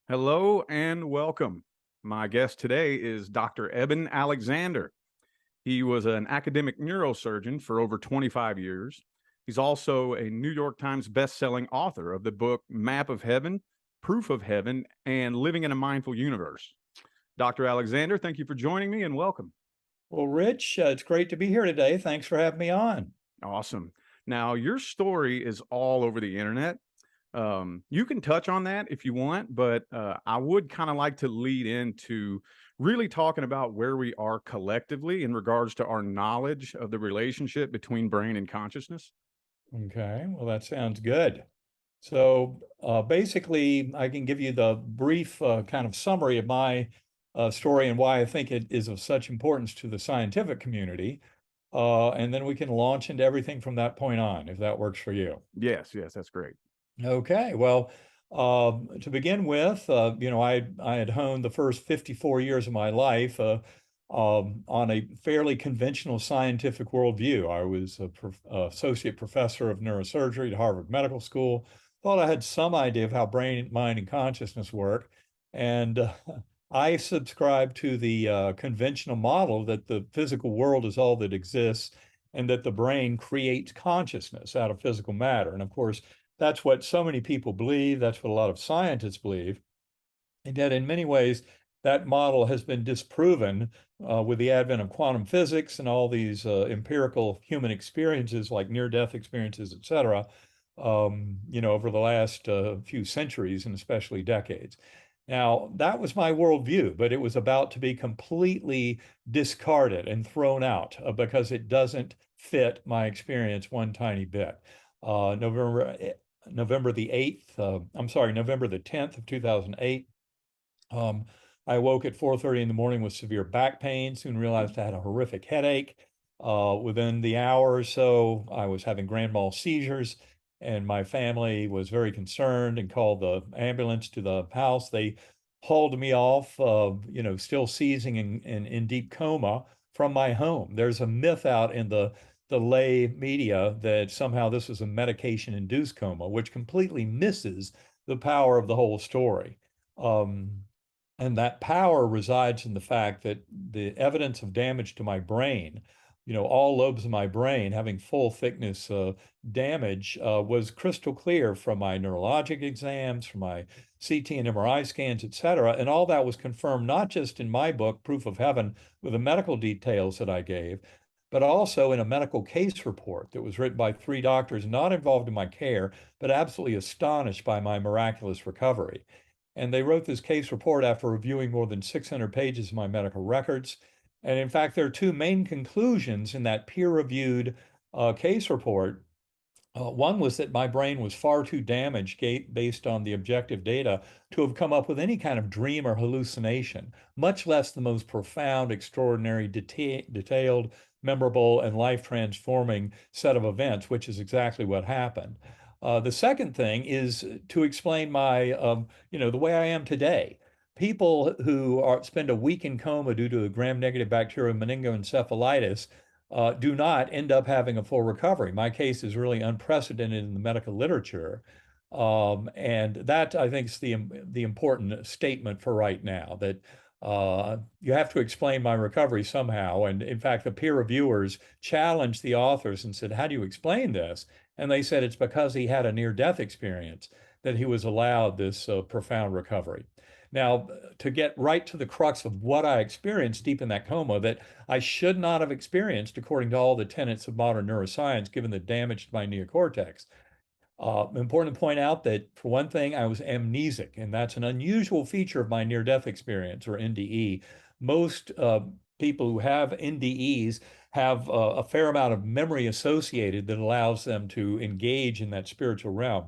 Hello and welcome. My guest today is Dr. Eben Alexander. He was an academic neurosurgeon for over 25 years. He's also a New York Times best-selling author of the book Map of Heaven, Proof of Heaven, and Living in a Mindful Universe. Dr. Alexander, thank you for joining me and welcome. Well, Rich, it's great to be here today. Thanks for having me on. Awesome. Now, your story is all over the internet. You can touch on that if you want, but I would kind of like to lead into really talking about where we are collectively in regards to our knowledge of the relationship between brain and consciousness. Okay, well, that sounds good. So basically, I can give you the brief kind of summary of my story and why I think it is of such importance to the scientific community. And then we can launch into everything from that point on, if that works for you. Yes, that's great. Okay, well, to begin with, I had honed the first 54 years of my life on a fairly conventional scientific worldview. I was a associate professor of neurosurgery at Harvard Medical School. Thought I had some idea of how brain, mind, and consciousness work, and I subscribe to the conventional model that the physical world is all that exists, and that the brain creates consciousness out of physical matter. And of course, that's what so many people believe. That's what a lot of scientists believe. And yet, in many ways, that model has been disproven with the advent of quantum physics and all these empirical human experiences like near-death experiences, et cetera, over the last few centuries and especially decades. Now, that was my worldview, but it was about to be completely discarded and thrown out because it doesn't fit my experience one tiny bit. November the 8th, November the 10th of 2008. Um, I woke at 4:30 in the morning with severe back pain, soon realized I had a horrific headache. Within the hour or so, I was having grand mal seizures, and my family was very concerned and called the ambulance to the house. They hauled me off, still seizing and in deep coma from my home. There's a myth out in the lay media that somehow this was a medication-induced coma, which completely misses the power of the whole story. Um, and that power resides in the fact that the evidence of damage to my brain, all lobes of my brain having full thickness damage, was crystal clear from my neurologic exams, from my CT and MRI scans, et cetera. And all that was confirmed not just in my book, Proof of Heaven, with the medical details that I gave, but also in a medical case report that was written by three doctors not involved in my care, but absolutely astonished by my miraculous recovery. And they wrote this case report after reviewing more than 600 pages of my medical records. And in fact, there are two main conclusions in that peer-reviewed case report. One was that my brain was far too damaged based on the objective data to have come up with any kind of dream or hallucination, much less the most profound, extraordinary, detailed, memorable, and life-transforming set of events, which is exactly what happened. The second thing is to explain the way I am today. People who spend a week in coma due to a gram-negative bacterial meningoencephalitis do not end up having a full recovery. My case is really unprecedented in the medical literature. And that, I think, is the important statement for right now, that you have to explain my recovery somehow. And in fact, the peer reviewers challenged the authors and said, how do you explain this? And they said it's because he had a near-death experience that he was allowed this profound recovery. Now, to get right to the crux of what I experienced deep in that coma that I should not have experienced according to all the tenets of modern neuroscience, given the damage to my neocortex. Important to point out that, for one thing, I was amnesic, and that's an unusual feature of my near-death experience, or NDE. Most people who have NDEs have a fair amount of memory associated that allows them to engage in that spiritual realm.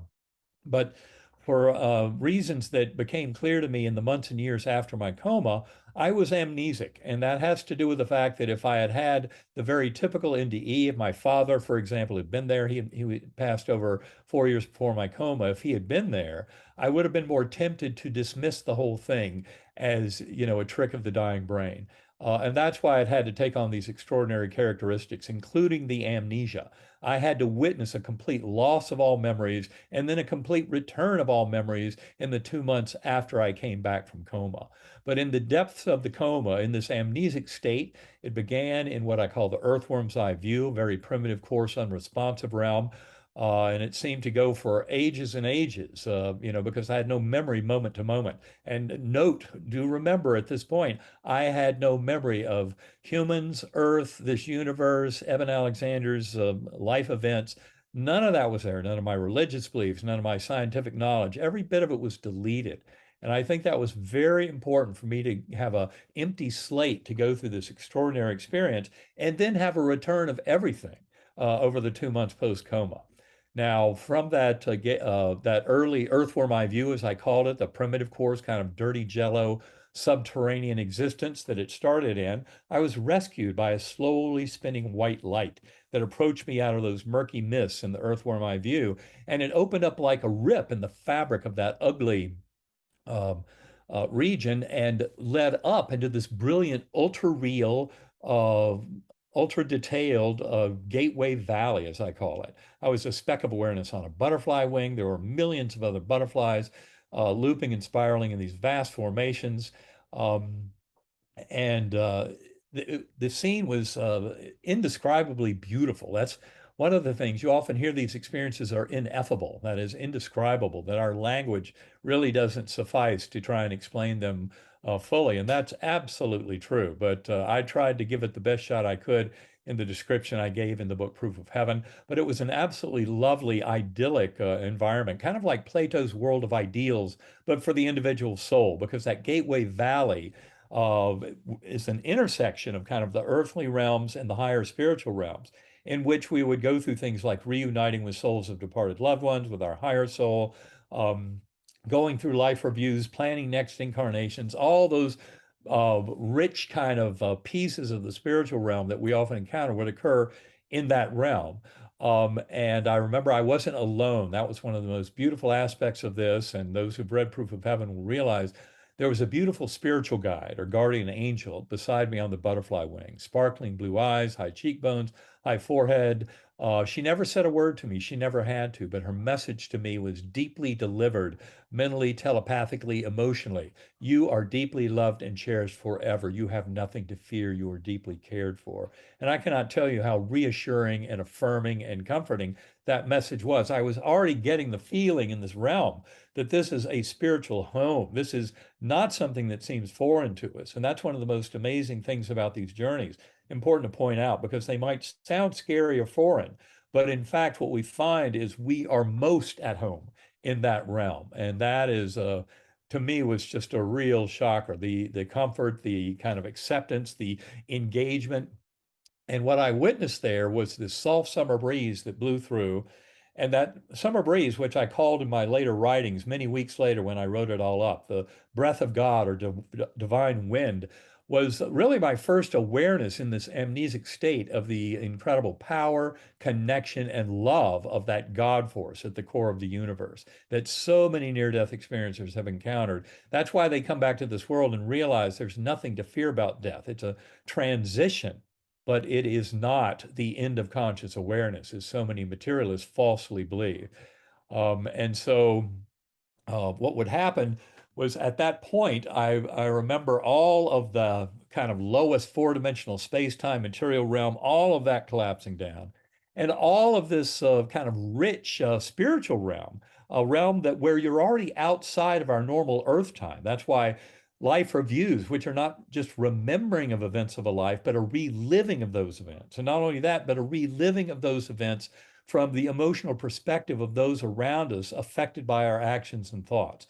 But for reasons that became clear to me in the months and years after my coma, I was amnesic. And that has to do with the fact that if I had had the very typical NDE, if my father, for example, had been there, he passed over 4 years before my coma. If he had been there, I would have been more tempted to dismiss the whole thing as, a trick of the dying brain. And that's why it had to take on these extraordinary characteristics, including the amnesia. I had to witness a complete loss of all memories and then a complete return of all memories in the 2 months after I came back from coma. But in the depths of the coma, in this amnesic state, it began in what I call the earthworm's eye view, a very primitive, coarse, unresponsive realm. And it seemed to go for ages and ages, because I had no memory moment to moment. And note, do remember at this point, I had no memory of humans, Earth, this universe, Eben Alexander's life events. None of that was there. None of my religious beliefs, none of my scientific knowledge. Every bit of it was deleted. And I think that was very important for me to have a empty slate to go through this extraordinary experience and then have a return of everything over the 2 months post coma. Now, from that early earthworm eye view, as I called it, the primitive course, kind of dirty jello subterranean existence that it started in, I was rescued by a slowly spinning white light that approached me out of those murky mists in the earthworm eye view, and it opened up like a rip in the fabric of that ugly um, region and led up into this brilliant, ultra real, uh, ultra detailed gateway valley, as I call it. I was a speck of awareness on a butterfly wing. There were millions of other butterflies looping and spiraling in these vast formations. Um, and the scene was indescribably beautiful. That's one of the things you often hear these experiences are ineffable, that is, indescribable, that our language really doesn't suffice to try and explain them fully. And that's absolutely true. But I tried to give it the best shot I could in the description I gave in the book Proof of Heaven. But it was an absolutely lovely, idyllic environment, kind of like Plato's world of ideals, but for the individual soul, because that Gateway Valley uh, is an intersection of kind of the earthly realms and the higher spiritual realms, in which we would go through things like reuniting with souls of departed loved ones, with our higher soul, um, going through life reviews, planning next incarnations, all those rich kind of pieces of the spiritual realm that we often encounter would occur in that realm. And I remember I wasn't alone. That was one of the most beautiful aspects of this. And those who've read Proof of Heaven will realize there was a beautiful spiritual guide or guardian angel beside me on the butterfly wing, sparkling blue eyes, high cheekbones, high forehead. She never said a word to me. She never had to, but her message to me was deeply delivered, mentally, telepathically, emotionally. You are deeply loved and cherished forever. You have nothing to fear. You are deeply cared for. And I cannot tell you how reassuring and affirming and comforting that message was. I was already getting the feeling in this realm that this is a spiritual home. This is not something that seems foreign to us. And that's one of the most amazing things about these journeys. Important to point out because they might sound scary or foreign, but in fact, what we find is we are most at home in that realm. And that is, to me, was just a real shocker. The comfort, the kind of acceptance, the engagement. And what I witnessed there was this soft summer breeze that blew through. And that summer breeze, which I called in my later writings many weeks later when I wrote it all up, the breath of God or divine wind, was really my first awareness in this amnesic state of the incredible power, connection, and love of that God force at the core of the universe that so many near death experiencers have encountered. That's why they come back to this world and realize there's nothing to fear about death. It's a transition, but it is not the end of conscious awareness, as so many materialists falsely believe. And so what would happen was at that point, I remember all of the kind of lowest four-dimensional space-time material realm, all of that collapsing down, and all of this kind of rich spiritual realm, a realm that where you're already outside of our normal Earth time. That's why life reviews, which are not just remembering of events of a life, but a reliving of those events. And not only that, but a reliving of those events from the emotional perspective of those around us affected by our actions and thoughts.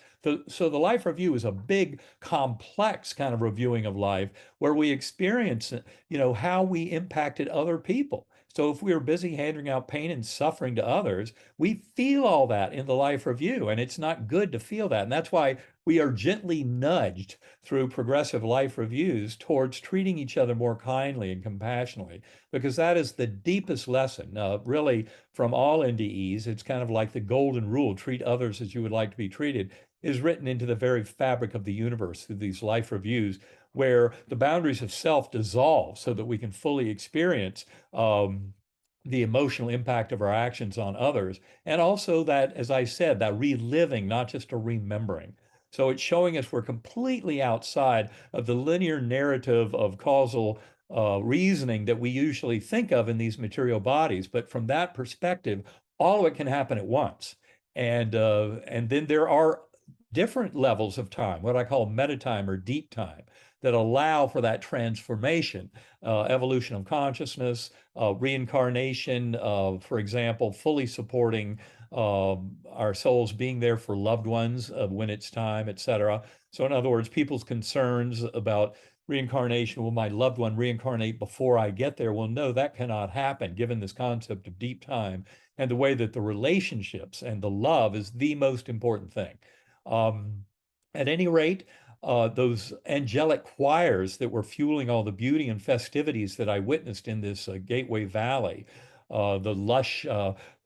So the life review is a big, complex kind of reviewing of life where we experience, how we impacted other people. So if we are busy handing out pain and suffering to others, we feel all that in the life review, and it's not good to feel that. And that's why we are gently nudged through progressive life reviews towards treating each other more kindly and compassionately, because that is the deepest lesson, really, from all NDEs. It's kind of like the golden rule, treat others as you would like to be treated, is written into the very fabric of the universe through these life reviews, where the boundaries of self dissolve so that we can fully experience the emotional impact of our actions on others. And also that, as I said, that reliving, not just a remembering. So it's showing us we're completely outside of the linear narrative of causal reasoning that we usually think of in these material bodies. But from that perspective, all of it can happen at once. And then there are different levels of time, what I call meta time or deep time, that allow for that transformation, evolution of consciousness, reincarnation, for example, fully supporting our souls being there for loved ones when it's time, et cetera. So, in other words, people's concerns about reincarnation, will my loved one reincarnate before I get there? Well, no, that cannot happen given this concept of deep time and the way that the relationships and the love is the most important thing. Um, at any rate, those angelic choirs that were fueling all the beauty and festivities that I witnessed in this Gateway Valley, the lush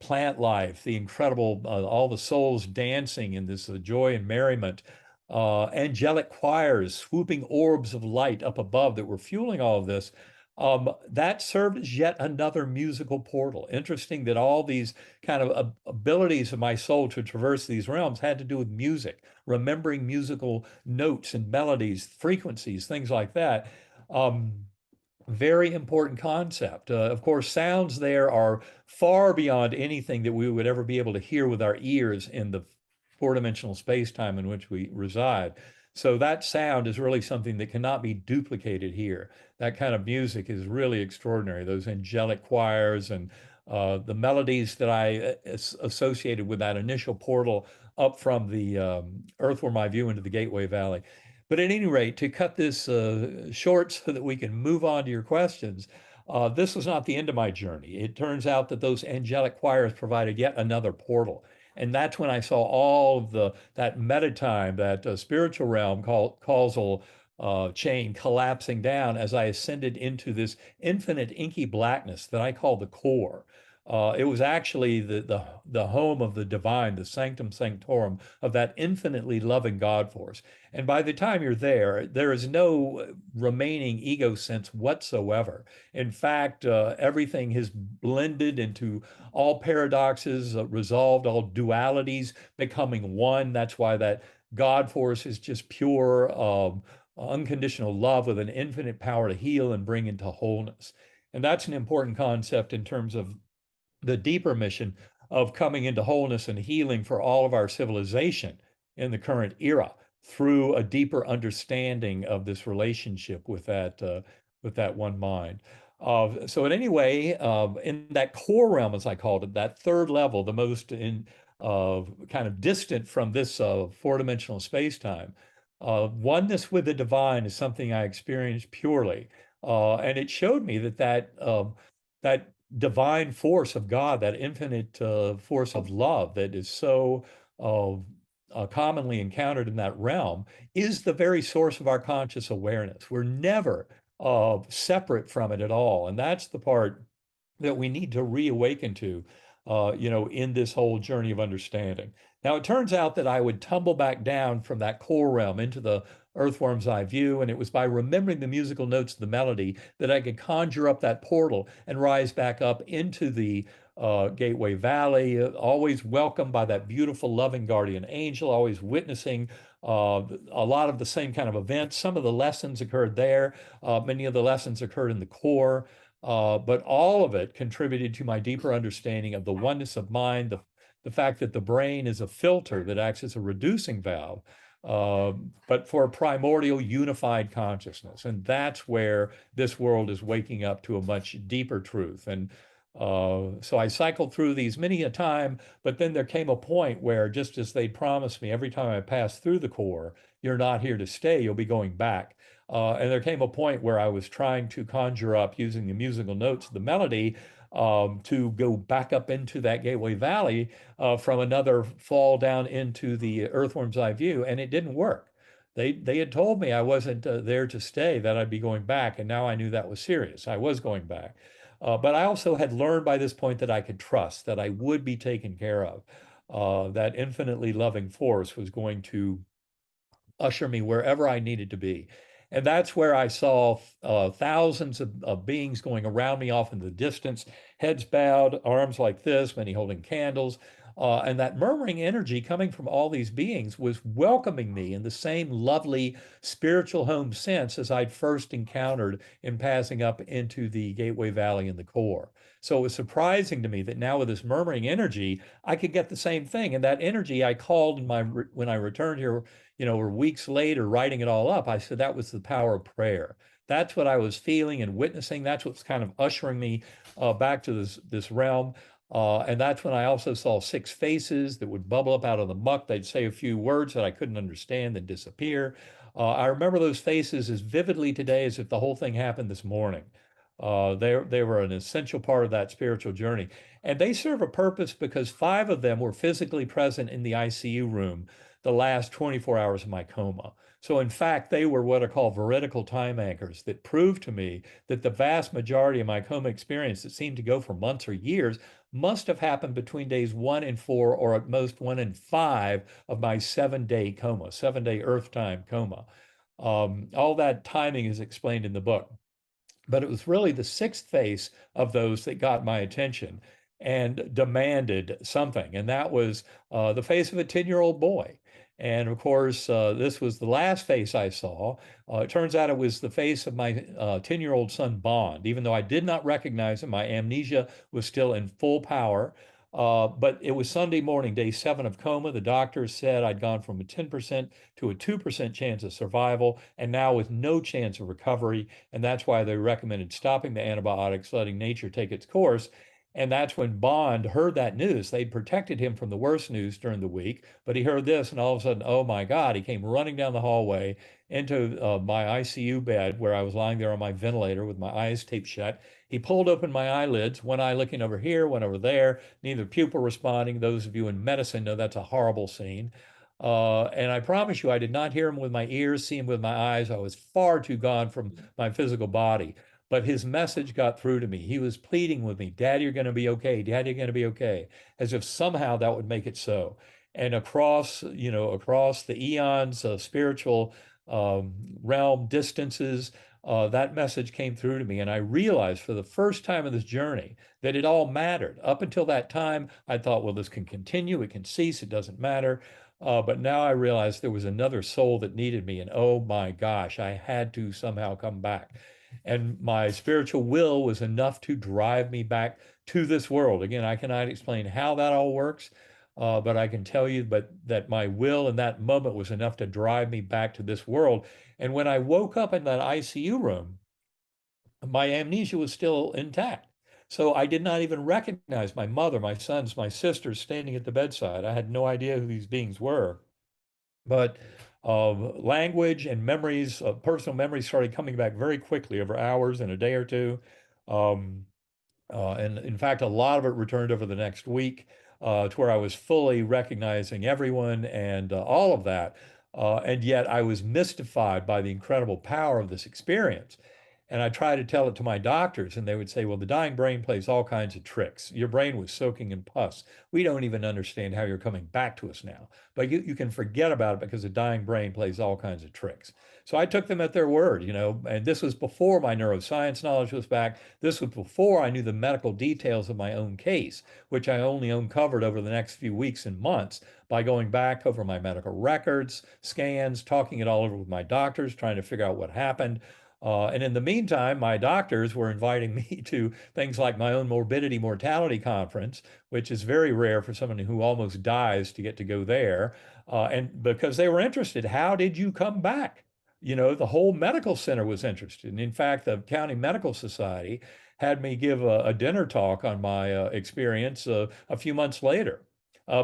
plant life, the incredible, all the souls dancing in this joy and merriment, angelic choirs, swooping orbs of light up above that were fueling all of this. That served as yet another musical portal. Interesting that all these kind of abilities of my soul to traverse these realms had to do with music, remembering musical notes and melodies, frequencies, things like that. Um, Very important concept. Of course, sounds there are far beyond anything that we would ever be able to hear with our ears in the four-dimensional space-time in which we reside. So that sound is really something that cannot be duplicated here. That kind of music is really extraordinary. Those angelic choirs and the melodies that I associated with that initial portal up from the earthworm eye view into the Gateway Valley. But at any rate, to cut this short so that we can move on to your questions, this was not the end of my journey. It turns out that those angelic choirs provided yet another portal. And that's when I saw all of that meta time, that spiritual realm causal chain collapsing down as I ascended into this infinite inky blackness that I call the core. It was actually the home of the divine, the sanctum sanctorum of that infinitely loving God force. And by the time you're there, there is no remaining ego sense whatsoever. In fact, everything has blended into all paradoxes, resolved, all dualities becoming one. That's why that God force is just pure, unconditional love with an infinite power to heal and bring into wholeness. And that's an important concept in terms of the deeper mission of coming into wholeness and healing for all of our civilization in the current era through a deeper understanding of this relationship with that one mind. So, in any way, in that core realm, as I called it, that third level, the most kind of distant from this four-dimensional space-time, oneness with the divine is something I experienced purely, and it showed me that divine force of God, that infinite force of love that is so commonly encountered in that realm, is the very source of our conscious awareness. We're never separate from it at all. And that's the part that we need to reawaken to, in this whole journey of understanding. Now, it turns out that I would tumble back down from that core realm into the earthworm's eye view, and it was by remembering the musical notes of the melody that I could conjure up that portal and rise back up into the Gateway Valley, always welcomed by that beautiful, loving guardian angel, always witnessing a lot of the same kind of events. Some of the lessons occurred there, many of the lessons occurred in the core. But all of it contributed to my deeper understanding of the oneness of mind, the fact that the brain is a filter that acts as a reducing valve, but for a primordial unified consciousness. And that's where this world is waking up to a much deeper truth. And So I cycled through these many a time, but then there came a point where, just as they promised me, every time I passed through the core, you're not here to stay, you'll be going back. And there came a point where I was trying to conjure up using the musical notes of the melody to go back up into that Gateway Valley from another fall down into the Earthworm's Eye View, and it didn't work. They had told me I wasn't there to stay, that I'd be going back, and now I knew that was serious. I was going back. But I also had learned by this point that I could trust, that I would be taken care of. That infinitely loving force was going to usher me wherever I needed to be. And that's where I saw thousands of beings going around me off in the distance, heads bowed, arms like this, many holding candles. And that murmuring energy coming from all these beings was welcoming me in the same lovely spiritual home sense as I'd first encountered in passing up into the Gateway Valley in the core. So it was surprising to me that now with this murmuring energy, I could get the same thing. And that energy I called in when I returned here, or weeks later, writing it all up, I said that was the power of prayer. That's what I was feeling and witnessing. That's what's kind of ushering me back to this realm. And that's when I also saw six faces that would bubble up out of the muck. They'd say a few words that I couldn't understand, then disappear. I remember those faces as vividly today as if the whole thing happened this morning. They were an essential part of that spiritual journey. And they serve a purpose because five of them were physically present in the ICU room the last 24 hours of my coma. So, in fact, they were what are called veridical time anchors that proved to me that the vast majority of my coma experience, that seemed to go for months or years, must have happened between days 1 and 4, or at most 1 and 5 of my 7-day coma, 7-day Earth time coma. All that timing is explained in the book. But it was really the sixth face of those that got my attention and demanded something. And that was the face of a 10-year-old boy. And of course, this was the last face I saw. It turns out it was the face of my 10-year-old son, Bond. Even though I did not recognize him, my amnesia was still in full power. But it was Sunday morning, day 7 of coma. The doctors said I'd gone from a 10% to a 2% chance of survival, and now with no chance of recovery. And that's why they recommended stopping the antibiotics, letting nature take its course. And that's when Bond heard that news. They'd protected him from the worst news during the week, but he heard this, and all of a sudden, oh my God, he came running down the hallway into my ICU bed where I was lying there on my ventilator with my eyes taped shut. He pulled open my eyelids, one eye looking over here, one over there, neither pupil responding. Those of you in medicine know that's a horrible scene. And I promise you, I did not hear him with my ears, see him with my eyes. I was far too gone from my physical body. But his message got through to me. He was pleading with me, Dad, you're going to be okay. Dad, you're going to be okay. As if somehow that would make it so. And across the eons of spiritual realm distances, that message came through to me. And I realized for the first time in this journey that it all mattered. Up until that time, I thought, well, this can continue, it can cease, it doesn't matter. But now I realized there was another soul that needed me. And oh my gosh, I had to somehow come back. And my spiritual will was enough to drive me back to this world. Again, I cannot explain how that all works, but I can tell you that my will in that moment was enough to drive me back to this world. And when I woke up in that ICU room, my amnesia was still intact. So I did not even recognize my mother, my sons, my sisters standing at the bedside. I had no idea who these beings were. But language and memories, personal memories started coming back very quickly over hours and a day or two. Um, and in fact, a lot of it returned over the next week to where I was fully recognizing everyone and all of that. And yet I was mystified by the incredible power of this experience. And I tried to tell it to my doctors, and they would say, well, the dying brain plays all kinds of tricks. Your brain was soaking in pus. We don't even understand how you're coming back to us now. But you can forget about it because the dying brain plays all kinds of tricks. So I took them at their word, and this was before my neuroscience knowledge was back. This was before I knew the medical details of my own case, which I only uncovered over the next few weeks and months by going back over my medical records, scans, talking it all over with my doctors, trying to figure out what happened. And in the meantime, my doctors were inviting me to things like my own morbidity mortality conference, which is very rare for someone who almost dies to get to go there. And because they were interested, how did you come back? The whole medical center was interested. And in fact, the County Medical Society had me give a dinner talk on my experience a few months later.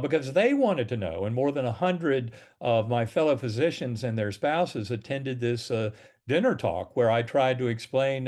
Because they wanted to know, and more than 100 of my fellow physicians and their spouses attended this dinner talk where I tried to explain,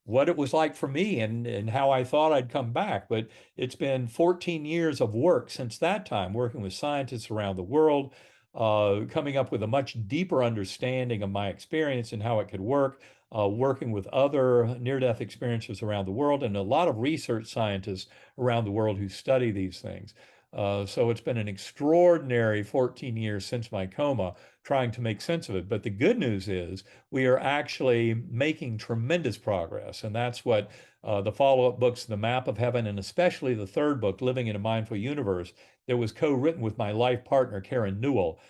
what it was like for me and how I thought I'd come back. But it's been 14 years of work since that time, working with scientists around the world, coming up with a much deeper understanding of my experience and how it could work, working with other near-death experiencers around the world, and a lot of research scientists around the world who study these things. So it's been an extraordinary 14 years since my coma, trying to make sense of it. But the good news is we are actually making tremendous progress. And that's what the follow-up books, The Map of Heaven, and especially the third book, Living in a Mindful Universe, that was co-written with my life partner, Karen Newell.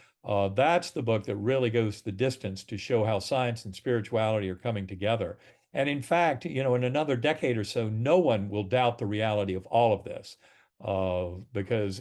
That's the book that really goes the distance to show how science and spirituality are coming together. And in fact, in another decade or so, no one will doubt the reality of all of this, because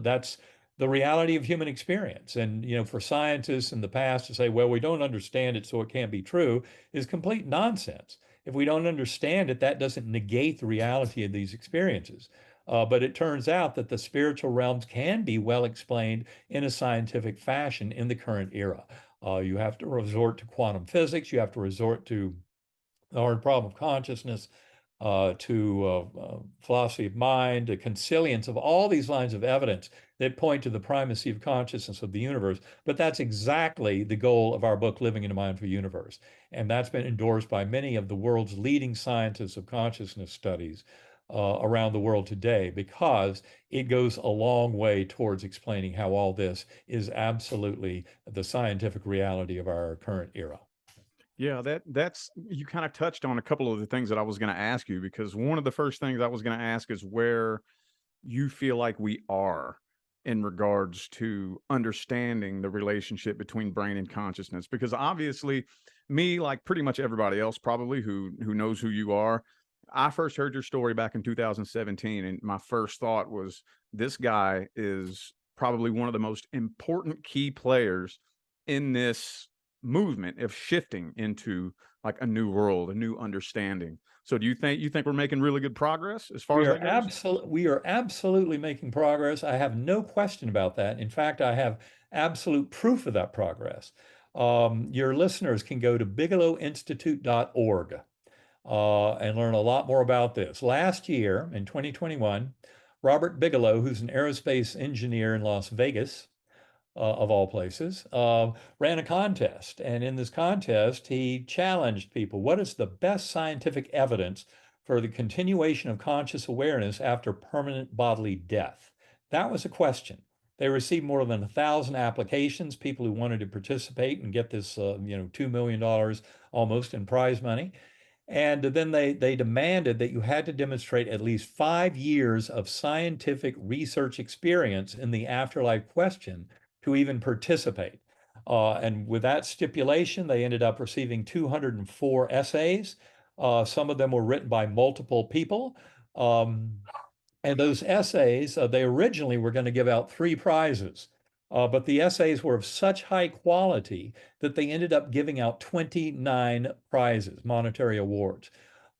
that's the reality of human experience. And for scientists in the past to say, well, we don't understand it, so it can't be true, is complete nonsense. If we don't understand it, that doesn't negate the reality of these experiences. But it turns out that the spiritual realms can be well explained in a scientific fashion in the current era. You have to resort to quantum physics, you have to resort to the hard problem of consciousness, to philosophy of mind, to consilience of all these lines of evidence that point to the primacy of consciousness of the universe. But that's exactly the goal of our book, Living in a Mindful Universe. And that's been endorsed by many of the world's leading scientists of consciousness studies around the world today, because it goes a long way towards explaining how all this is absolutely the scientific reality of our current era. Yeah, that's you kind of touched on a couple of the things that I was going to ask you, because one of the first things I was going to ask is where you feel like we are in regards to understanding the relationship between brain and consciousness. Because obviously, me, like pretty much everybody else probably who knows who you are, I first heard your story back in 2017, and my first thought was, this guy is probably one of the most important key players in this movement of shifting into like a new world, a new understanding. So do you think we're making really good progress as far as that goes? We are absolutely making progress. I have no question about that. In fact, I have absolute proof of that progress. Your listeners can go to bigelowinstitute.org and learn a lot more about this. Last year, in 2021, Robert Bigelow, who's an aerospace engineer in Las Vegas, of all places, ran a contest. And in this contest, he challenged people. What is the best scientific evidence for the continuation of conscious awareness after permanent bodily death? That was a question. They received more than 1,000 applications, people who wanted to participate and get this, $2 million almost in prize money. And then they demanded that you had to demonstrate at least 5 years of scientific research experience in the afterlife question to even participate. And with that stipulation, they ended up receiving 204 essays. Some of them were written by multiple people. And those essays, they originally were going to give out 3 prizes. But the essays were of such high quality that they ended up giving out 29 prizes, monetary awards.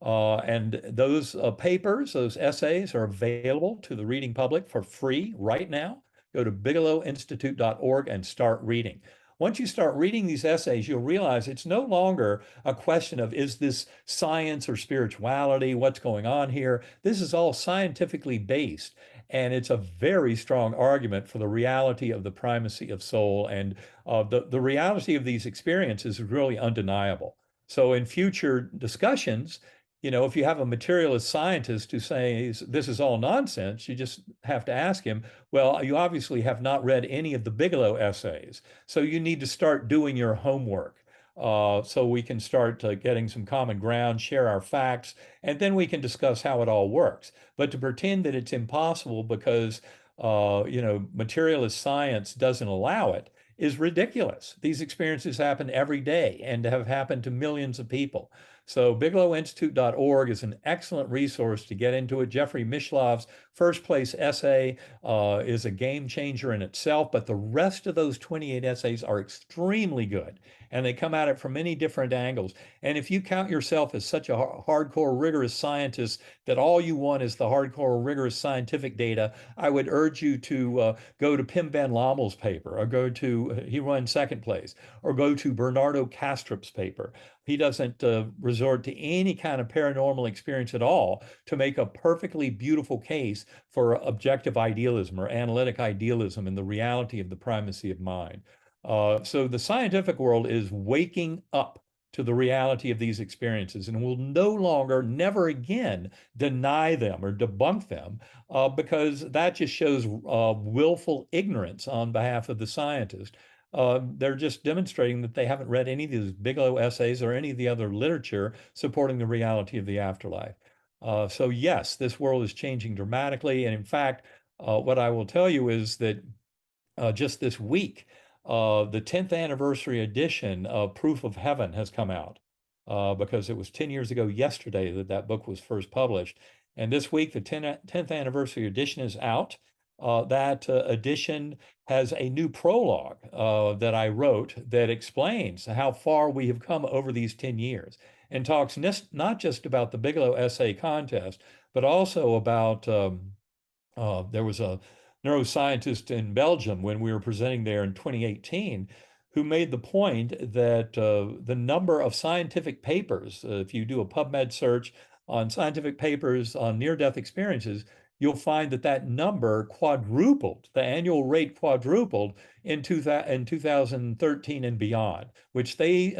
And those papers, those essays, are available to the reading public for free right now. Go to bigelowinstitute.org and start reading. Once you start reading these essays, you'll realize it's no longer a question of, is this science or spirituality? What's going on here? This is all scientifically based. And it's a very strong argument for the reality of the primacy of soul. And the reality of these experiences is really undeniable. So in future discussions, if you have a materialist scientist who says this is all nonsense, you just have to ask him, well, you obviously have not read any of the Bigelow essays. So you need to start doing your homework, so we can start getting some common ground, share our facts, and then we can discuss how it all works. But to pretend that it's impossible because, materialist science doesn't allow it is ridiculous. These experiences happen every day and have happened to millions of people. So bigelowinstitute.org is an excellent resource to get into it. Jeffrey Mishlov's first place essay is a game changer in itself, but the rest of those 28 essays are extremely good, and they come at it from many different angles. And if you count yourself as such a hardcore, rigorous scientist that all you want is the hardcore, rigorous scientific data, I would urge you to go to Pim Van Lommel's paper, or go to, he won second place, or go to Bernardo Kastrup's paper. He doesn't resort to any kind of paranormal experience at all to make a perfectly beautiful case for objective idealism or analytic idealism and the reality of the primacy of mind. So the scientific world is waking up to the reality of these experiences and will no longer, never again, deny them or debunk them, because that just shows willful ignorance on behalf of the scientist. They're just demonstrating that they haven't read any of these Bigelow essays or any of the other literature supporting the reality of the afterlife. So yes, this world is changing dramatically. And in fact, what I will tell you is that just this week, the 10th anniversary edition of Proof of Heaven has come out, because it was 10 years ago yesterday that that book was first published. And this week, the 10th anniversary edition is out. That edition has a new prologue that I wrote that explains how far we have come over these 10 years, and talks not just about the Bigelow essay contest, but also about there was a neuroscientist in Belgium when we were presenting there in 2018 who made the point that the number of scientific papers, if you do a PubMed search on scientific papers on near-death experiences, you'll find that that number quadrupled, the annual rate quadrupled in 2013 and beyond, which they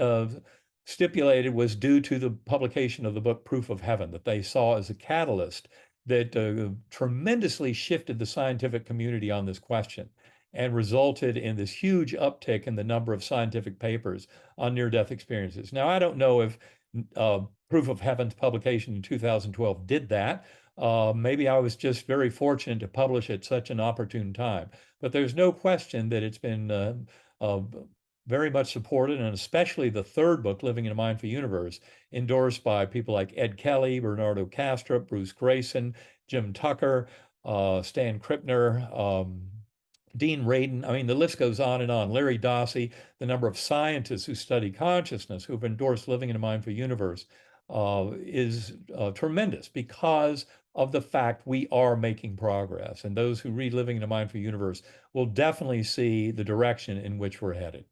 stipulated was due to the publication of the book Proof of Heaven, that they saw as a catalyst that tremendously shifted the scientific community on this question and resulted in this huge uptick in the number of scientific papers on near-death experiences. Now, I don't know if Proof of Heaven's publication in 2012 did that. Maybe I was just very fortunate to publish at such an opportune time. But there's no question that it's been very much supported, and especially the third book, Living in a Mindful Universe, endorsed by people like Ed Kelly, Bernardo Kastrup, Bruce Grayson, Jim Tucker, Stan Krippner, Dean Radin. I mean, the list goes on and on. Larry Dossey, the number of scientists who study consciousness who've endorsed Living in a Mindful Universe is tremendous, because of the fact we are making progress. And those who read Living in a Mindful Universe will definitely see the direction in which we're headed.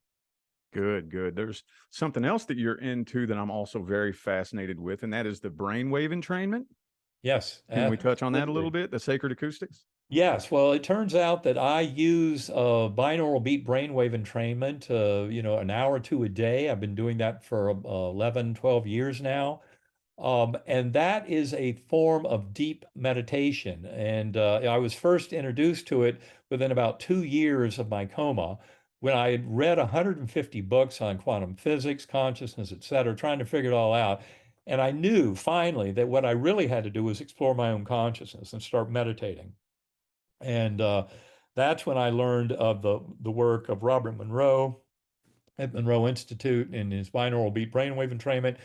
Good, good. There's something else that you're into that I'm also very fascinated with, and that is the brainwave entrainment. Yes. Can we touch on that a little absolutely. bit? The sacred acoustics? Yes, well, it turns out that I use binaural beat brainwave entrainment, an hour or two a day. I've been doing that for 11, 12 years now. And that is a form of deep meditation. And I was first introduced to it within about 2 years of my coma, when I had read 150 books on quantum physics, consciousness, et cetera, trying to figure it all out. And I knew finally that what I really had to do was explore my own consciousness and start meditating. And that's when I learned of the work of Robert Monroe at Monroe Institute and his binaural beat brainwave entrainment.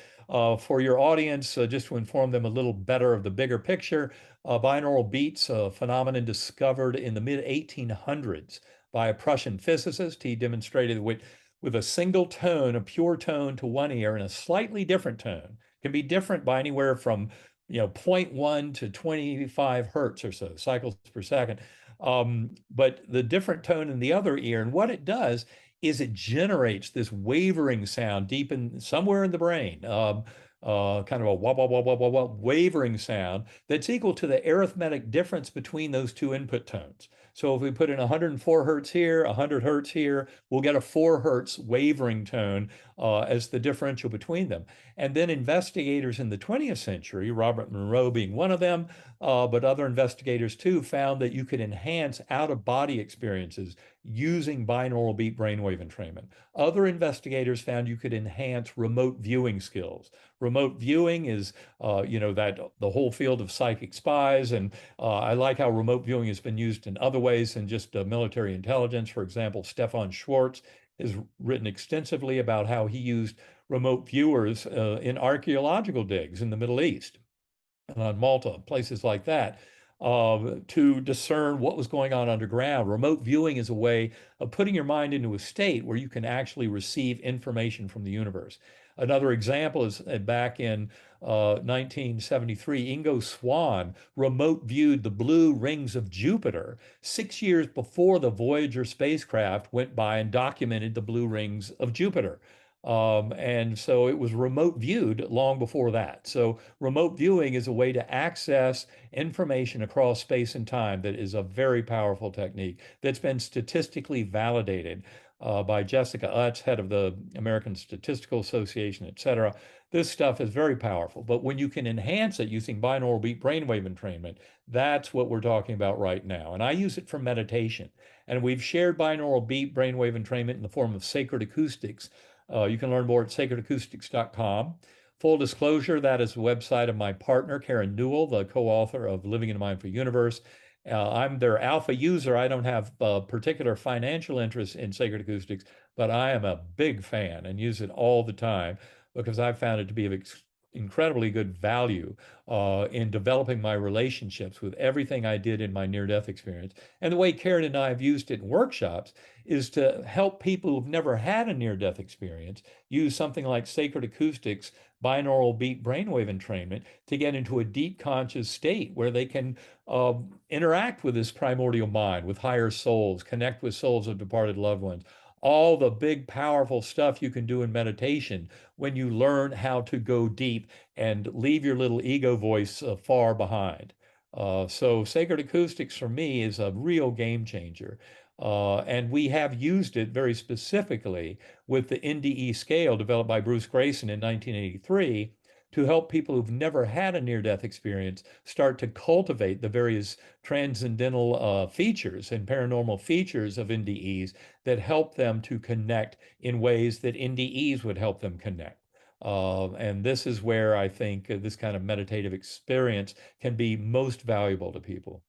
For your audience, just to inform them a little better of the bigger picture, binaural beats, a phenomenon discovered in the mid 1800s by a Prussian physicist. He demonstrated with a single tone, a pure tone to one ear, and a slightly different tone can be different by anywhere from 0.1 to 25 hertz or so, cycles per second. But the different tone in the other ear, and what it does is it generates this wavering sound deep in somewhere in the brain, kind of a wah, wah, wah, wah, wah, wah, wavering sound that's equal to the arithmetic difference between those two input tones. So if we put in 104 hertz here, 100 hertz here, we'll get a 4 hertz wavering tone as the differential between them. And then investigators in the 20th century, Robert Monroe being one of them, but other investigators too, found that you could enhance out-of-body experiences using binaural beat brainwave entrainment. Other investigators found you could enhance remote viewing skills. Remote viewing is, that the whole field of psychic spies, and I like how remote viewing has been used in other ways than just military intelligence. For example, Stefan Schwartz has written extensively about how he used remote viewers in archaeological digs in the Middle East and on Malta, places like that, to discern what was going on underground. Remote viewing is a way of putting your mind into a state where you can actually receive information from the universe. Another example is back in 1973, Ingo Swann remote viewed the blue rings of Jupiter 6 years before the Voyager spacecraft went by and documented the blue rings of Jupiter. And so it was remote viewed long before that. So remote viewing is a way to access information across space and time that is a very powerful technique that's been statistically validated by Jessica Utz, head of the American Statistical Association, et cetera. This stuff is very powerful. But when you can enhance it using binaural beat brainwave entrainment, that's what we're talking about right now. And I use it for meditation. And we've shared binaural beat brainwave entrainment in the form of sacred acoustics. You can learn more at sacredacoustics.com. Full disclosure, that is the website of my partner, Karen Newell, the co-author of Living in a Mindful Universe. I'm their alpha user. I don't have particular financial interest in Sacred Acoustics, but I am a big fan and use it all the time because I've found it to be of incredibly good value in developing my relationships with everything I did in my near-death experience. And the way Karen and I have used it in workshops is to help people who've never had a near-death experience use something like Sacred Acoustics binaural beat brainwave entrainment to get into a deep conscious state where they can interact with this primordial mind, with higher souls, connect with souls of departed loved ones. All the big, powerful stuff you can do in meditation when you learn how to go deep and leave your little ego voice far behind. So Sacred Acoustics for me is a real game changer. And we have used it very specifically with the NDE scale developed by Bruce Grayson in 1983 to help people who've never had a near-death experience start to cultivate the various transcendental features and paranormal features of NDEs that help them to connect in ways that NDEs would help them connect. And this is where I think this kind of meditative experience can be most valuable to people.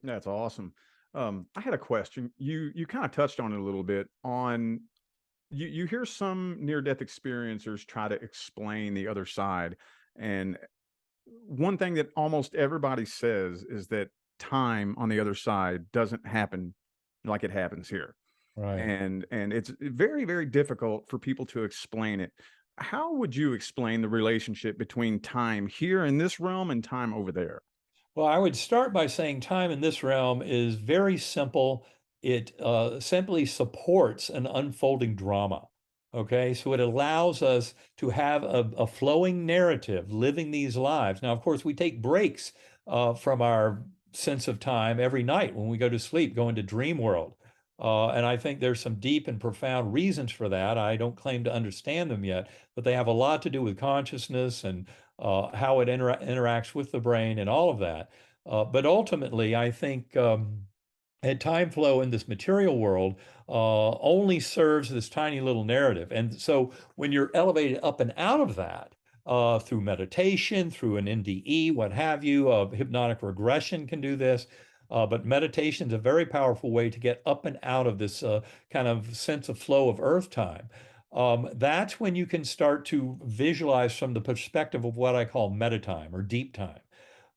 That's awesome. I had a question. You kind of touched on it a little bit. On you hear some near death experiencers try to explain the other side, and one thing that almost everybody says is that time on the other side doesn't happen like it happens here, Right. and it's very difficult for people to explain it. How would you explain the relationship between time here in this realm and time over there? Well, I would start by saying time in this realm is very simple. It simply supports an unfolding drama. Okay, so it allows us to have a flowing narrative, living these lives. Now, of course, we take breaks from our sense of time every night when we go to sleep, go into dream world. And I think there's some deep and profound reasons for that. I don't claim to understand them yet, but they have a lot to do with consciousness and how it interacts with the brain and all of that. But ultimately, I think and time flow in this material world only serves this tiny little narrative. And so when you're elevated up and out of that, through meditation, through an NDE, what have you, hypnotic regression can do this. But meditation is a very powerful way to get up and out of this kind of sense of flow of earth time. That's when you can start to visualize from the perspective of what I call meta time or deep time.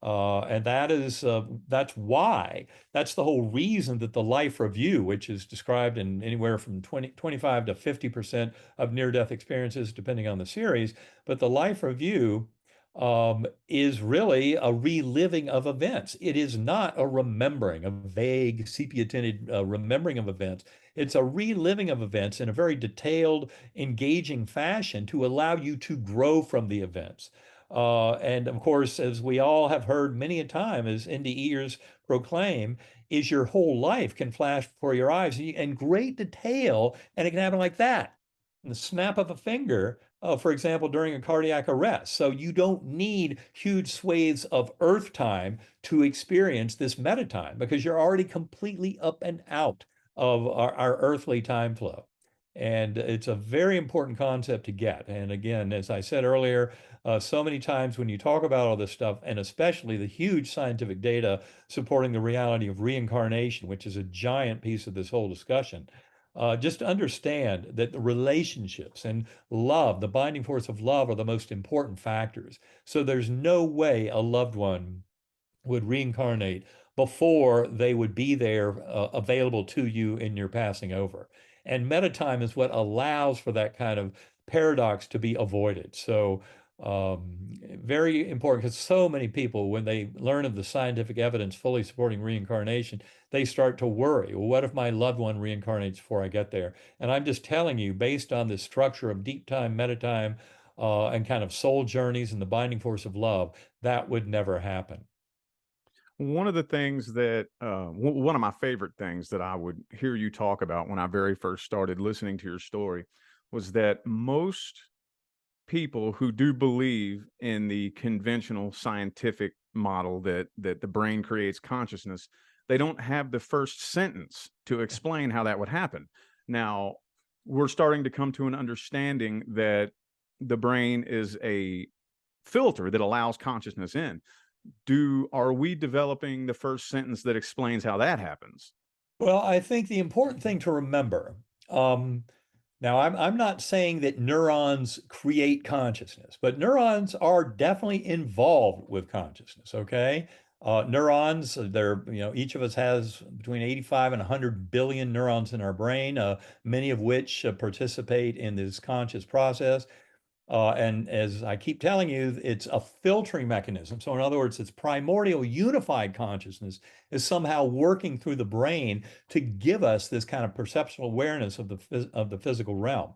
And that's why, that's the whole reason that the life review, which is described in anywhere from 25 to 50% of near-death experiences, depending on the series, but the life review is really a reliving of events. It is not a remembering, a vague sepia-tinted remembering of events. It's a reliving of events in a very detailed, engaging fashion to allow you to grow from the events. And of course, as we all have heard many a time, as NDEers proclaim, is your whole life can flash before your eyes in great detail, and it can happen like that, in the snap of a finger, for example, during a cardiac arrest. So you don't need huge swathes of earth time to experience this meta time because you're already completely up and out of our earthly time flow. And it's a very important concept to get. And again, as I said earlier, so many times when you talk about all this stuff, and especially the huge scientific data supporting the reality of reincarnation, which is a giant piece of this whole discussion, just understand that the relationships and love, the binding force of love, are the most important factors. So there's no way a loved one would reincarnate before they would be there available to you in your passing over. And metatime is what allows for that kind of paradox to be avoided. So, very important because so many people, when they learn of the scientific evidence fully supporting reincarnation, they start to worry. Well, what if my loved one reincarnates before I get there? And I'm just telling you, based on the structure of deep time, metatime, and kind of soul journeys and the binding force of love, that would never happen. One of the things that, one of my favorite things that I would hear you talk about when I very first started listening to your story was that most people who do believe in the conventional scientific model that the brain creates consciousness, they don't have the first sentence to explain how that would happen. Now, we're starting to come to an understanding that the brain is a filter that allows consciousness in. Are we developing the first sentence that explains how that happens? Well, I think the important thing to remember, now I'm not saying that neurons create consciousness, but neurons are definitely involved with consciousness, okay? Neurons, each of us has between 85 and 100 billion neurons in our brain, many of which participate in this conscious process. And as I keep telling you, it's a filtering mechanism. So, in other words, its primordial unified consciousness is somehow working through the brain to give us this kind of perceptual awareness of the physical realm.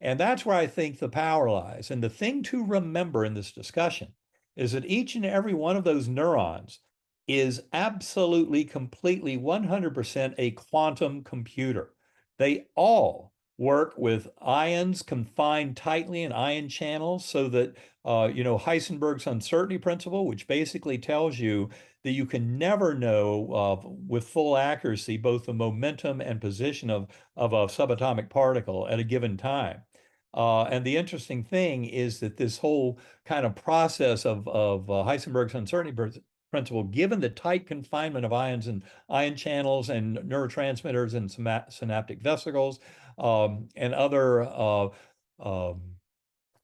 And that's where I think the power lies. And the thing to remember in this discussion is that each and every one of those neurons is absolutely, completely, 100% a quantum computer. They all work with ions confined tightly in ion channels so that, Heisenberg's uncertainty principle, which basically tells you that you can never know with full accuracy both the momentum and position of a subatomic particle at a given time. And the interesting thing is that this whole kind of process of Heisenberg's uncertainty principle, given the tight confinement of ions and ion channels and neurotransmitters and synaptic vesicles, and other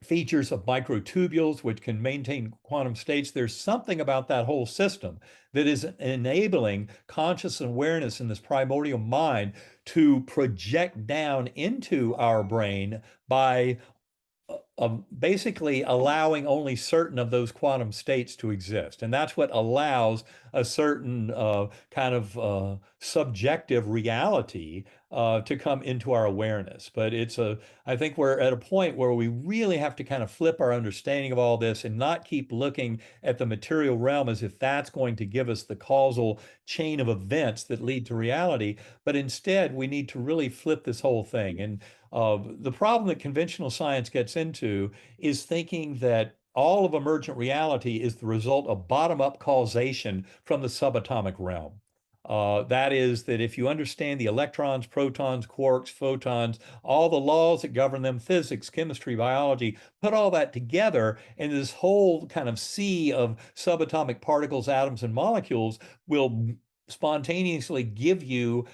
features of microtubules which can maintain quantum states. There's something about that whole system that is enabling conscious awareness in this primordial mind to project down into our brain by basically allowing only certain of those quantum states to exist. And that's what allows a certain kind of subjective reality to come into our awareness. But I think we're at a point where we really have to kind of flip our understanding of all this and not keep looking at the material realm as if that's going to give us the causal chain of events that lead to reality. But instead, we need to really flip this whole thing. And the problem that conventional science gets into is thinking that all of emergent reality is the result of bottom-up causation from the subatomic realm. That is, that if you understand the electrons, protons, quarks, photons, all the laws that govern them, physics, chemistry, biology, put all that together, and this whole kind of sea of subatomic particles, atoms, and molecules will spontaneously give you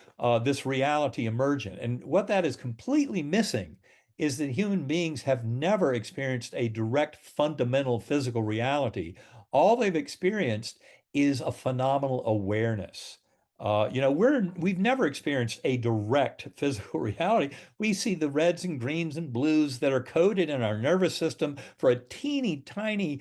this reality emergent. And what that is completely missing is that human beings have never experienced a direct fundamental physical reality. All they've experienced is a phenomenal awareness. We've never experienced a direct physical reality. We see the reds and greens and blues that are coded in our nervous system for a teeny tiny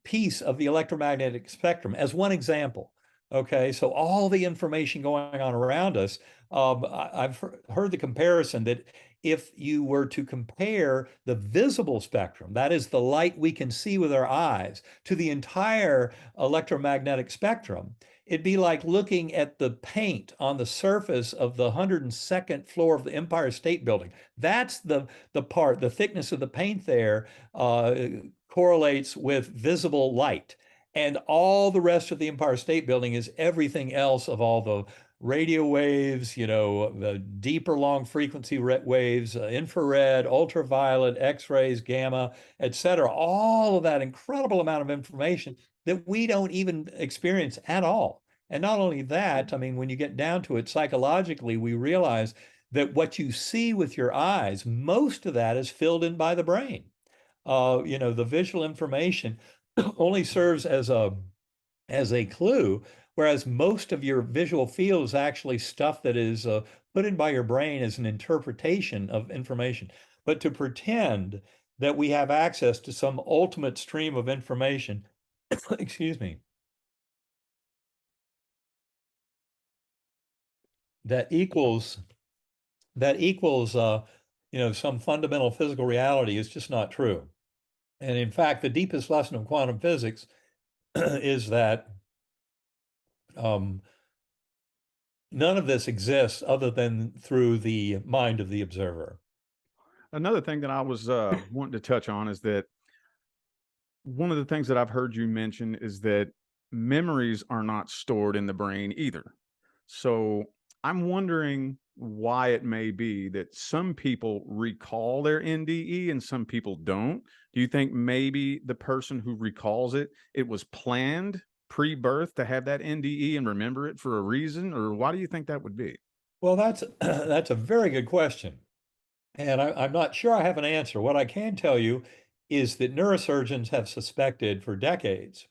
piece of the electromagnetic spectrum, as one example. Okay, so all the information going on around us, I've heard the comparison that if you were to compare the visible spectrum, that is the light we can see with our eyes, to the entire electromagnetic spectrum, it'd be like looking at the paint on the surface of the 102nd floor of the Empire State Building. That's the part, the thickness of the paint there correlates with visible light. And all the rest of the Empire State Building is everything else of all the radio waves, the deeper long frequency waves, infrared, ultraviolet, X-rays, gamma, et cetera. All of that incredible amount of information that we don't even experience at all. And not only that, I mean, when you get down to it psychologically, we realize that what you see with your eyes, most of that is filled in by the brain. The visual information only serves as a clue, whereas most of your visual field is actually stuff that is put in by your brain as an interpretation of information. But to pretend that we have access to some ultimate stream of information, excuse me, that equals some fundamental physical reality is just not true. And in fact, the deepest lesson of quantum physics is that um, none of this exists other than through the mind of the observer. Another thing that I was wanting to touch on is that one of the things that I've heard you mention is that memories are not stored in the brain either. So I'm wondering why it may be that some people recall their NDE and some people don't. Do you think maybe the person who recalls it, it was planned pre-birth to have that NDE and remember it for a reason? Or why do you think that would be? Well, that's that's a very good question. And I'm not sure I have an answer. What I can tell you is that neurosurgeons have suspected for decades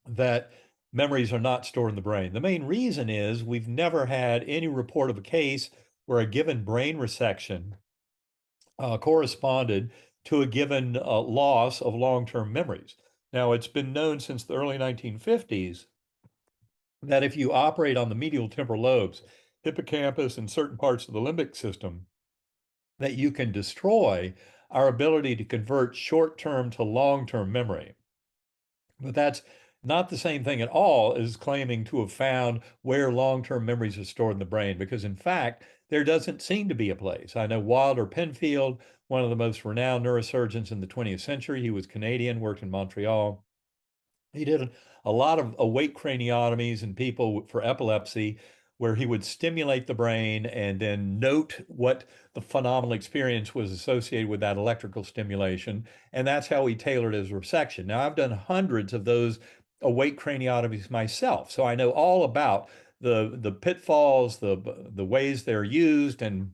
that memories are not stored in the brain. The main reason is we've never had any report of a case where a given brain resection corresponded to a given loss of long-term memories. Now, it's been known since the early 1950s that if you operate on the medial temporal lobes, hippocampus, and certain parts of the limbic system, that you can destroy our ability to convert short-term to long-term memory. But that's not the same thing at all as claiming to have found where long-term memories are stored in the brain, because in fact, there doesn't seem to be a place. I know Wilder Penfield, one of the most renowned neurosurgeons in the 20th century, he was Canadian, worked in Montreal. He did a lot of awake craniotomies in people for epilepsy, where he would stimulate the brain and then note what the phenomenal experience was associated with that electrical stimulation. And that's how he tailored his resection. Now, I've done hundreds of those awake craniotomies myself, so I know all about the pitfalls, the ways they're used, and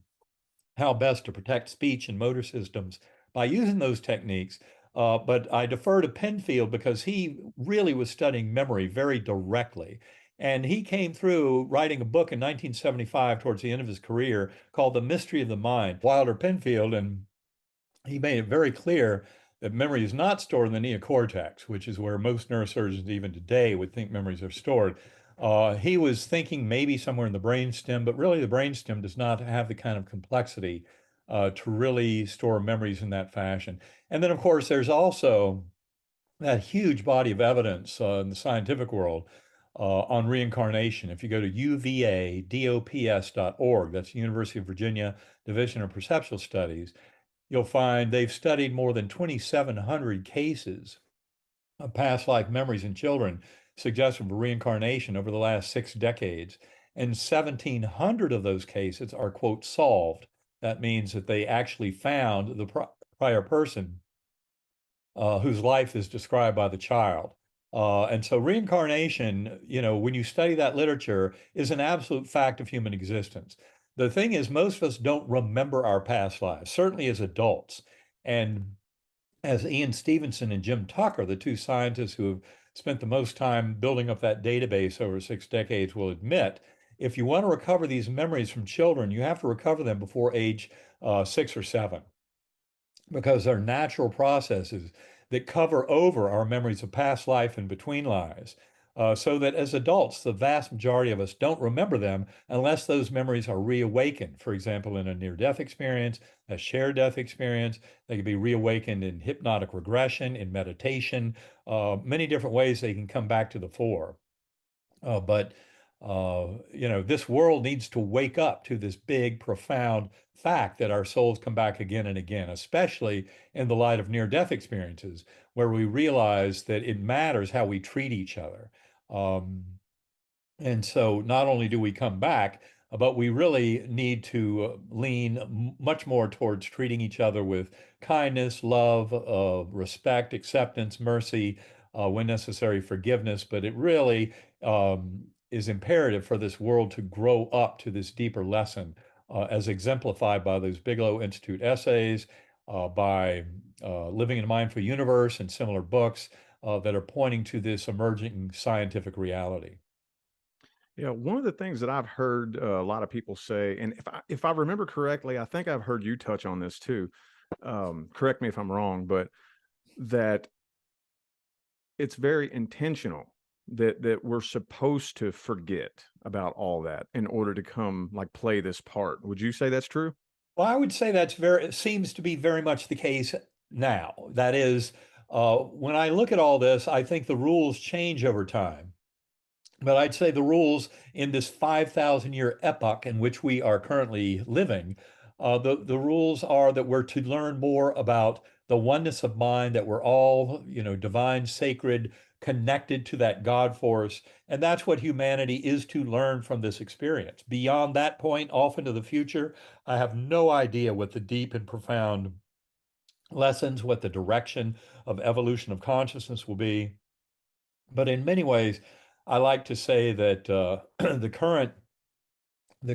how best to protect speech and motor systems by using those techniques. But I defer to Penfield because he really was studying memory very directly. And he came through writing a book in 1975 towards the end of his career called The Mystery of the Mind, Wilder Penfield. And he made it very clear that memory is not stored in the neocortex, which is where most neurosurgeons even today would think memories are stored. He was thinking maybe somewhere in the brainstem, but really the brainstem does not have the kind of complexity to really store memories in that fashion. And then, of course, there's also that huge body of evidence in the scientific world on reincarnation. If you go to uvadops.org, that's the University of Virginia Division of Perceptual Studies, you'll find they've studied more than 2,700 cases of past life memories in children suggestive of reincarnation over the last 6 decades. And 1,700 of those cases are, quote, solved. That means that they actually found the prior person whose life is described by the child. And so reincarnation, when you study that literature, is an absolute fact of human existence. The thing is, most of us don't remember our past lives, certainly as adults. And as Ian Stevenson and Jim Tucker, the two scientists who have spent the most time building up that database over 6 decades, will admit, if you want to recover these memories from children, you have to recover them before age 6 or 7, because they're natural processes that cover over our memories of past life and between lives. So that as adults, the vast majority of us don't remember them unless those memories are reawakened. For example, in a near-death experience, a shared death experience, they can be reawakened in hypnotic regression, in meditation, many different ways they can come back to the fore. But this world needs to wake up to this big, profound fact that our souls come back again and again, especially in the light of near-death experiences, where we realize that it matters how we treat each other. Um, and so not only do we come back, but we really need to lean much more towards treating each other with kindness, love, respect, acceptance, mercy, when necessary, forgiveness. But it really is imperative for this world to grow up to this deeper lesson as exemplified by those Bigelow Institute essays, by Living in a Mindful Universe and similar books that are pointing to this emerging scientific reality. Yeah, one of the things that I've heard a lot of people say, and if I remember correctly, I think I've heard you touch on this too. Correct me if I'm wrong, but that it's very intentional that we're supposed to forget about all that in order to come like play this part. Would you say that's true? Well, I would say that's very, it seems to be very much the case now. That is, when I look at all this, I think the rules change over time. But I'd say the rules in this 5,000 year epoch in which we are currently living, the rules are that we're to learn more about the oneness of mind, that we're all, divine, sacred, connected to that God force. And that's what humanity is to learn from this experience. Beyond that point, off into the future, I have no idea what the deep and profound lessons, what the direction of evolution of consciousness will be. But in many ways, I like to say that the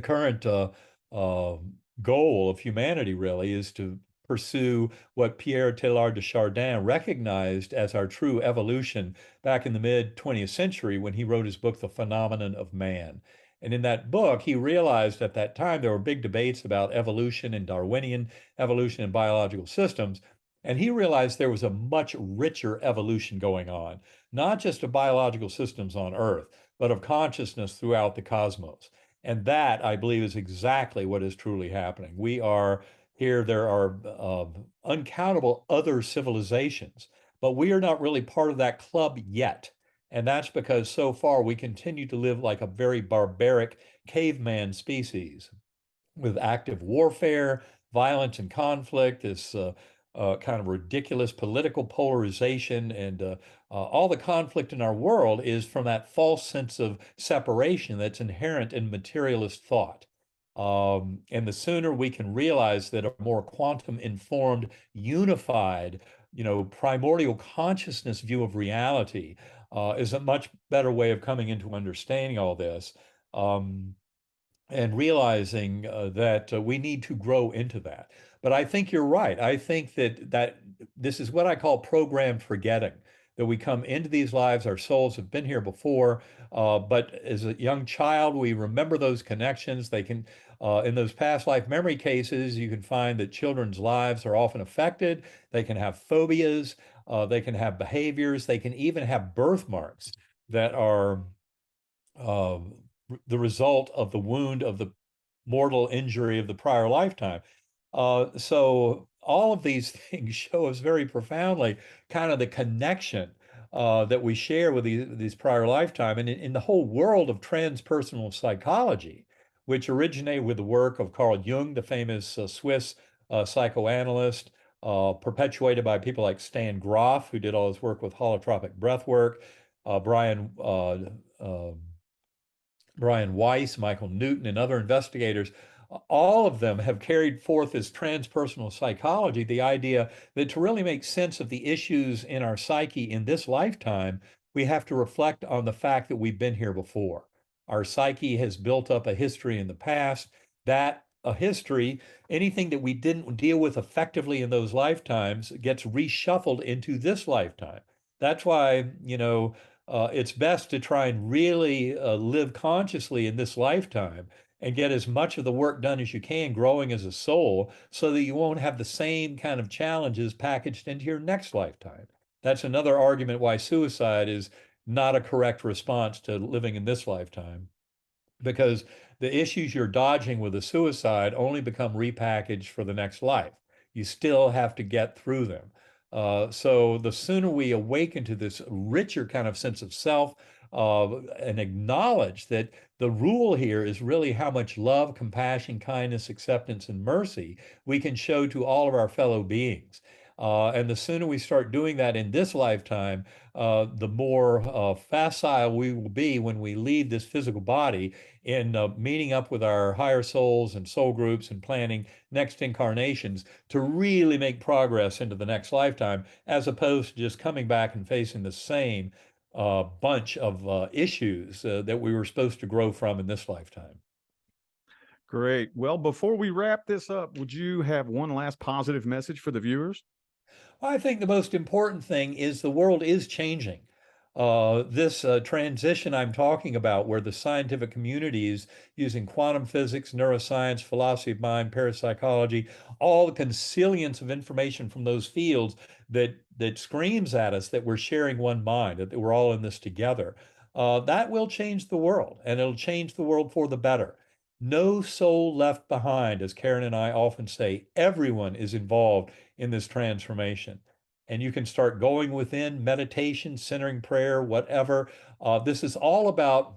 current uh, goal of humanity really is to pursue what Pierre Teilhard de Chardin recognized as our true evolution back in the mid 20th century when he wrote his book, The Phenomenon of Man. And in that book, he realized at that time there were big debates about evolution and Darwinian evolution and biological systems. And he realized there was a much richer evolution going on, not just of biological systems on Earth, but of consciousness throughout the cosmos. And that, I believe, is exactly what is truly happening. We are here, there are uncountable other civilizations, but we are not really part of that club yet. And that's because so far we continue to live like a very barbaric caveman species with active warfare, violence and conflict, this kind of ridiculous political polarization, and all the conflict in our world is from that false sense of separation that's inherent in materialist thought. And the sooner we can realize that a more quantum informed, unified, primordial consciousness view of reality is a much better way of coming into understanding all this. Um, and realizing that we need to grow into that. But I think you're right. I think that this is what I call programmed forgetting. That we come into these lives, our souls have been here before, but as a young child, we remember those connections. They can, in those past life memory cases, you can find that children's lives are often affected. They can have phobias, they can have behaviors, they can even have birthmarks that are uh, the result of the wound of the mortal injury of the prior lifetime. So all of these things show us very profoundly kind of the connection that we share with these prior lifetime. And in the whole world of transpersonal psychology, which originated with the work of Carl Jung, the famous Swiss psychoanalyst, perpetuated by people like Stan Grof, who did all his work with holotropic breath work, Brian Weiss, Michael Newton, and other investigators, all of them have carried forth as transpersonal psychology the idea that to really make sense of the issues in our psyche in this lifetime, we have to reflect on the fact that we've been here before. Our psyche has built up a history in the past. That a history, anything that we didn't deal with effectively in those lifetimes gets reshuffled into this lifetime. That's why, it's best to try and really live consciously in this lifetime and get as much of the work done as you can growing as a soul so that you won't have the same kind of challenges packaged into your next lifetime. That's another argument why suicide is not a correct response to living in this lifetime, because the issues you're dodging with a suicide only become repackaged for the next life. You still have to get through them. So the sooner we awaken to this richer kind of sense of self and acknowledge that the rule here is really how much love, compassion, kindness, acceptance, and mercy we can show to all of our fellow beings. And the sooner we start doing that in this lifetime, the more facile we will be when we leave this physical body in meeting up with our higher souls and soul groups and planning next incarnations to really make progress into the next lifetime, as opposed to just coming back and facing the same bunch of issues that we were supposed to grow from in this lifetime. Great. Well, before we wrap this up, would you have one last positive message for the viewers? I think the most important thing is the world is changing. This transition I'm talking about, where the scientific community is using quantum physics, neuroscience, philosophy of mind, parapsychology, all the consilience of information from those fields that screams at us that we're sharing one mind, that we're all in this together. That will change the world, and it'll change the world for the better. No soul left behind, as Karen and I often say. Everyone is involved in this transformation. And you can start going within meditation, centering prayer, whatever. This is all about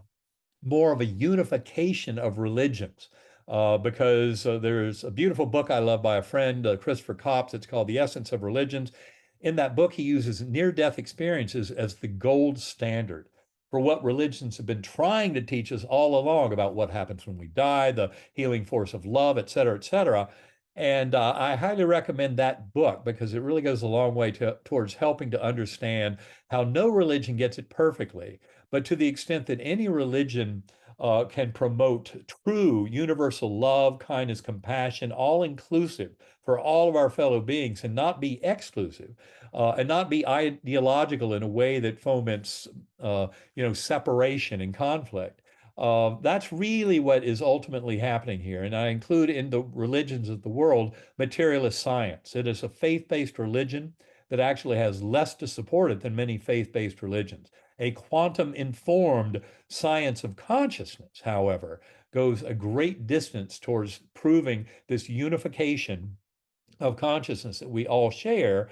more of a unification of religions. Because there's a beautiful book I love by a friend, Christopher Copps. It's called The Essence of Religions. In that book, he uses near death experiences as the gold standard for what religions have been trying to teach us all along about what happens when we die, the healing force of love, et cetera, et cetera. And I highly recommend that book because it really goes a long way towards helping to understand how no religion gets it perfectly, but to the extent that any religion can promote true universal love, kindness, compassion, all inclusive for all of our fellow beings, and not be exclusive, and not be ideological in a way that foments, separation and conflict. That's really what is ultimately happening here. And I include in the religions of the world materialist science. It is a faith-based religion that actually has less to support it than many faith-based religions. A quantum-informed science of consciousness, however, goes a great distance towards proving this unification of consciousness that we all share,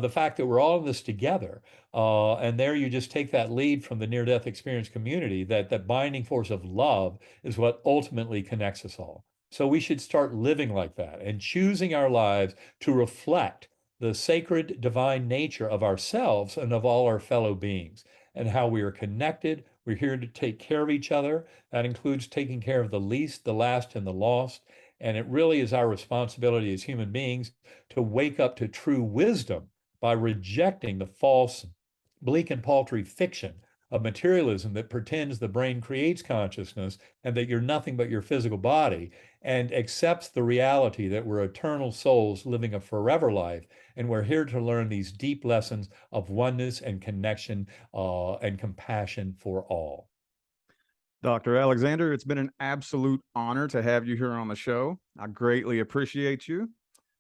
the fact that we're all in this together. And there you just take that lead from the near-death experience community, that binding force of love is what ultimately connects us all. So we should start living like that and choosing our lives to reflect the sacred divine nature of ourselves and of all our fellow beings and how we are connected. We're here to take care of each other. That includes taking care of the least, the last, and the lost. And it really is our responsibility as human beings to wake up to true wisdom by rejecting the false, bleak, and paltry fiction of materialism that pretends the brain creates consciousness and that you're nothing but your physical body, and accepts the reality that we're eternal souls living a forever life. And we're here to learn these deep lessons of oneness and connection and compassion for all. Dr. Alexander, it's been an absolute honor to have you here on the show. I greatly appreciate you.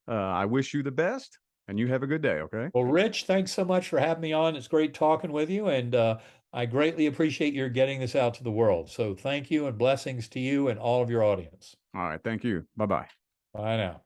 I wish you the best, and you have a good day, okay? Well, Rich, thanks so much for having me on. It's great talking with you, and I greatly appreciate your getting this out to the world. So thank you and blessings to you and all of your audience. All right. Thank you. Bye bye. Bye now.